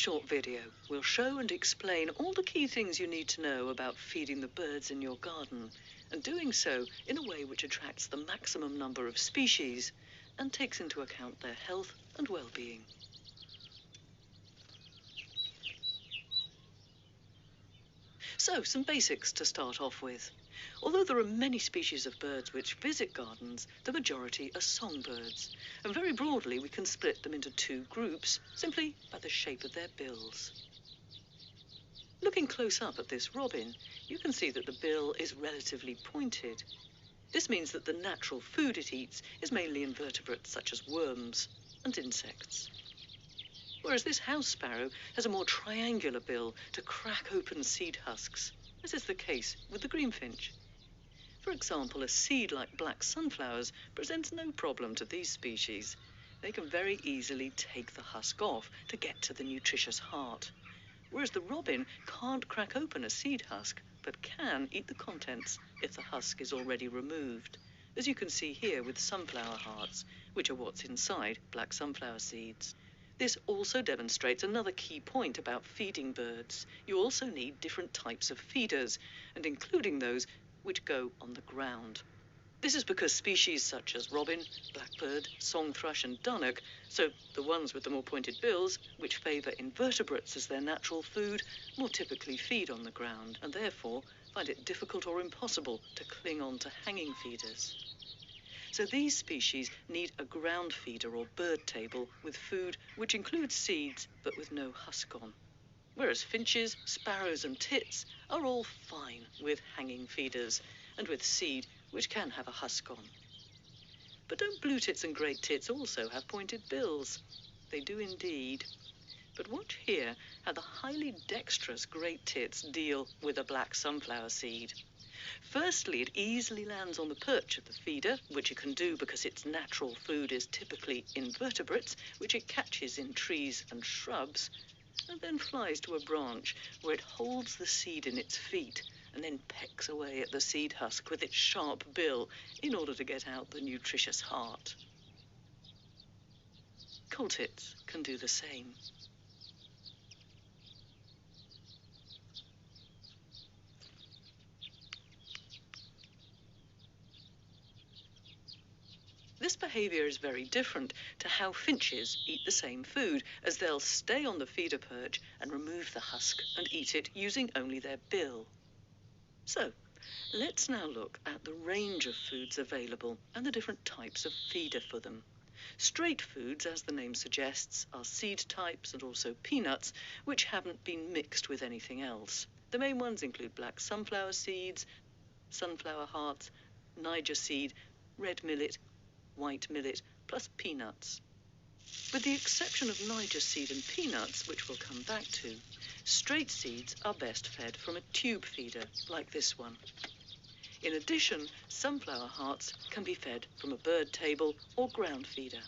short video, we'll show and explain all the key things you need to know about feeding the birds in your garden, and doing so in a way which attracts the maximum number of species and takes into account their health and well-being. So, some basics to start off with. Although there are many species of birds which visit gardens, the majority are songbirds, and very broadly we can split them into two groups simply by the shape of their bills. Looking close up at this robin, you can see that the bill is relatively pointed. This means that the natural food it eats is mainly invertebrates such as worms and insects. Whereas this house sparrow has a more triangular bill to crack open seed husks, as is the case with the greenfinch. For example, a seed like black sunflowers presents no problem to these species. They can very easily take the husk off to get to the nutritious heart, whereas the robin can't crack open a seed husk, but can eat the contents if the husk is already removed, as you can see here with sunflower hearts, which are what's inside black sunflower seeds. This also demonstrates another key point about feeding birds. You also need different types of feeders, and including those which go on the ground. This is because species such as robin, blackbird, song thrush and dunnock, so the ones with the more pointed bills, which favour invertebrates as their natural food, more typically feed on the ground, and therefore find it difficult or impossible to cling on to hanging feeders. So these species need a ground feeder or bird table with food which includes seeds but with no husk on. Whereas finches, sparrows and tits are all fine with hanging feeders and with seed which can have a husk on. But don't blue tits and great tits also have pointed bills? They do indeed. But watch here how the highly dexterous great tits deal with a black sunflower seed. Firstly, it easily lands on the perch of the feeder, which it can do because its natural food is typically invertebrates, which it catches in trees and shrubs, and then flies to a branch where it holds the seed in its feet and then pecks away at the seed husk with its sharp bill in order to get out the nutritious heart. Coal tits can do the same. This behaviour is very different to how finches eat the same food, as they'll stay on the feeder perch and remove the husk and eat it using only their bill. So, let's now look at the range of foods available and the different types of feeder for them. Straight foods, as the name suggests, are seed types and also peanuts, which haven't been mixed with anything else. The main ones include black sunflower seeds, sunflower hearts, Niger seed, red millet, white millet, plus peanuts. With the exception of Niger seed and peanuts, which we'll come back to, straight seeds are best fed from a tube feeder, like this one. In addition, sunflower hearts can be fed from a bird table or ground feeder.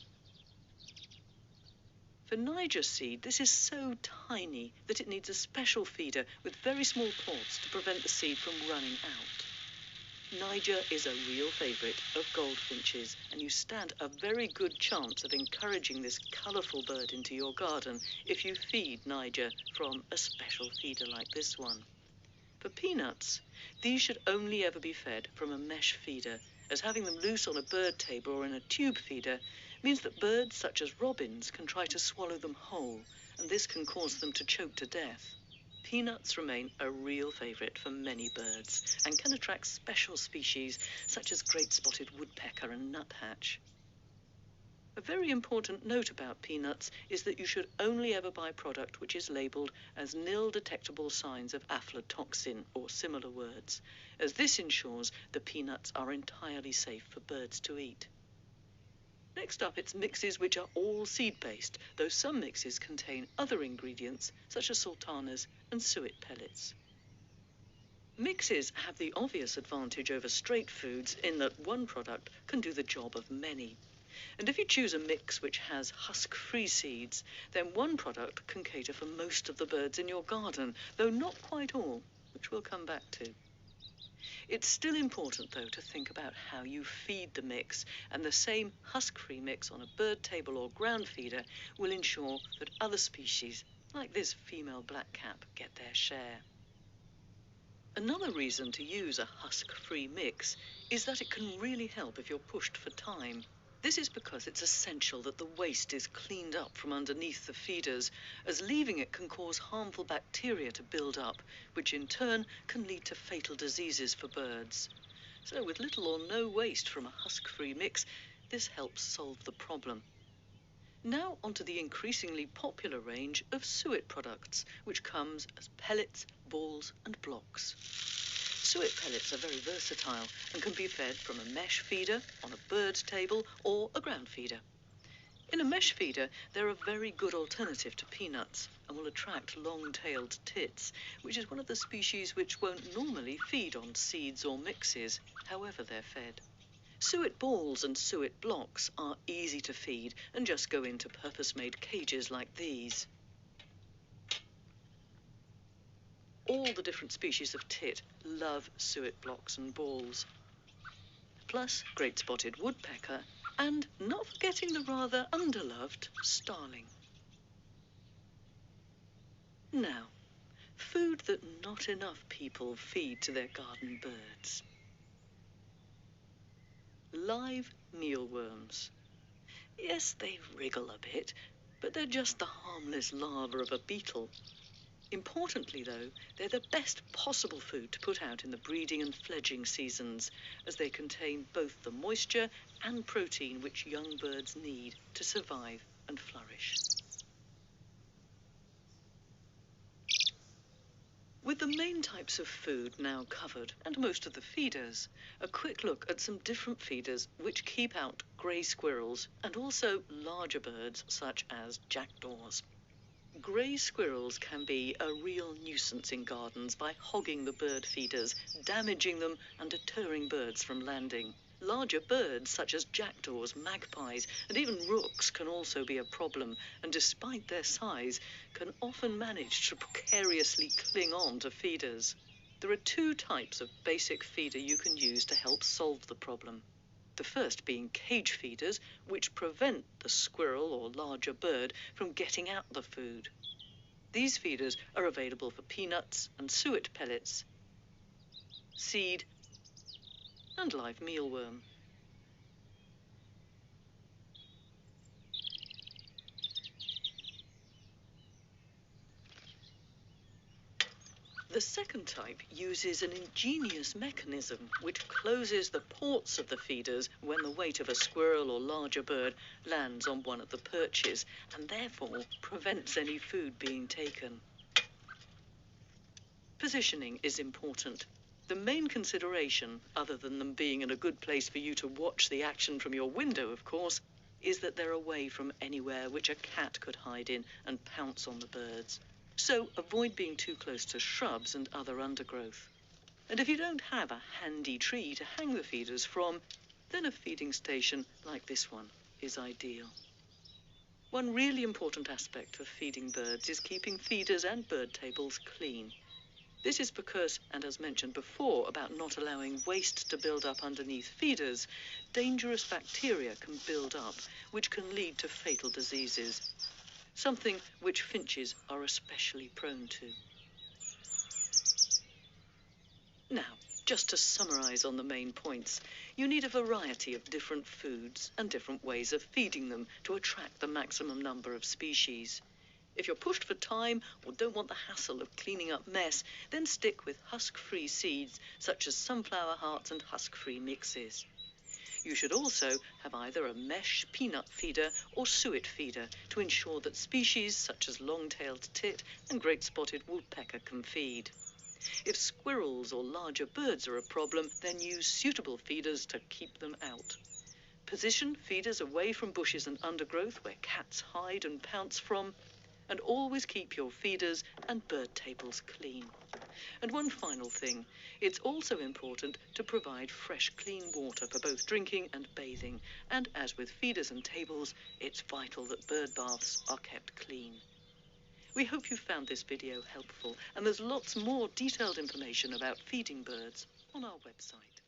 For Niger seed, this is so tiny that it needs a special feeder with very small ports to prevent the seed from running out. Niger is a real favourite of goldfinches, and you stand a very good chance of encouraging this colourful bird into your garden if you feed Niger from a special feeder like this one. For peanuts, these should only ever be fed from a mesh feeder, as having them loose on a bird table or in a tube feeder means that birds such as robins can try to swallow them whole, and this can cause them to choke to death. Peanuts remain a real favourite for many birds and can attract special species such as great spotted woodpecker and nuthatch. A very important note about peanuts is that you should only ever buy product which is labelled as nil detectable signs of aflatoxin or similar words, as this ensures the peanuts are entirely safe for birds to eat. Next up, it's mixes which are all seed-based, though some mixes contain other ingredients such as sultanas and suet pellets. Mixes have the obvious advantage over straight foods in that one product can do the job of many. And if you choose a mix which has husk-free seeds, then one product can cater for most of the birds in your garden, though not quite all, which we'll come back to. It's still important, though, to think about how you feed the mix, and the same husk-free mix on a bird table or ground feeder will ensure that other species like this female blackcap, get their share. Another reason to use a husk-free mix is that it can really help if you're pushed for time. This is because it's essential that the waste is cleaned up from underneath the feeders, as leaving it can cause harmful bacteria to build up, which in turn can lead to fatal diseases for birds. So with little or no waste from a husk-free mix, this helps solve the problem. Now onto the increasingly popular range of suet products, which comes as pellets, balls and blocks. Suet pellets are very versatile and can be fed from a mesh feeder, on a bird's table or a ground feeder. In a mesh feeder, they're a very good alternative to peanuts and will attract long-tailed tits, which is one of the species which won't normally feed on seeds or mixes, however they're fed. Suet balls and suet blocks are easy to feed and just go into purpose-made cages like these. All the different species of tit love suet blocks and balls. Plus great spotted woodpecker and not forgetting the rather underloved starling. Now, food that not enough people feed to their garden birds. Live mealworms. Yes, they wriggle a bit, but they're just the harmless larva of a beetle. Importantly, though, they're the best possible food to put out in the breeding and fledging seasons, as they contain both the moisture and protein which young birds need to survive and flourish. With the main types of food now covered, and most of the feeders, a quick look at some different feeders which keep out grey squirrels and also larger birds such as jackdaws. Grey squirrels can be a real nuisance in gardens by hogging the bird feeders, damaging them and deterring birds from landing. Larger birds such as jackdaws, magpies and even rooks can also be a problem, and despite their size can often manage to precariously cling on to feeders. There are two types of basic feeder you can use to help solve the problem. The first being cage feeders, which prevent the squirrel or larger bird from getting at the food. These feeders are available for peanuts and suet pellets, seed and live mealworm. The second type uses an ingenious mechanism which closes the ports of the feeders when the weight of a squirrel or larger bird lands on one of the perches, and therefore prevents any food being taken. Positioning is important. The main consideration, other than them being in a good place for you to watch the action from your window, of course, is that they're away from anywhere which a cat could hide in and pounce on the birds. So avoid being too close to shrubs and other undergrowth. And if you don't have a handy tree to hang the feeders from, then a feeding station like this one is ideal. One really important aspect of feeding birds is keeping feeders and bird tables clean. This is because, and as mentioned before about not allowing waste to build up underneath feeders, dangerous bacteria can build up, which can lead to fatal diseases, something which finches are especially prone to. Now, just to summarize on the main points, you need a variety of different foods and different ways of feeding them to attract the maximum number of species. If you're pushed for time or don't want the hassle of cleaning up mess, then stick with husk-free seeds such as sunflower hearts and husk-free mixes. You should also have either a mesh peanut feeder or suet feeder to ensure that species such as long-tailed tit and great spotted woodpecker can feed. If squirrels or larger birds are a problem, then use suitable feeders to keep them out. Position feeders away from bushes and undergrowth where cats hide and pounce from, and always keep your feeders and bird tables clean. And one final thing, it's also important to provide fresh, clean water for both drinking and bathing. And as with feeders and tables, it's vital that bird baths are kept clean. We hope you found this video helpful, and there's lots more detailed information about feeding birds on our website.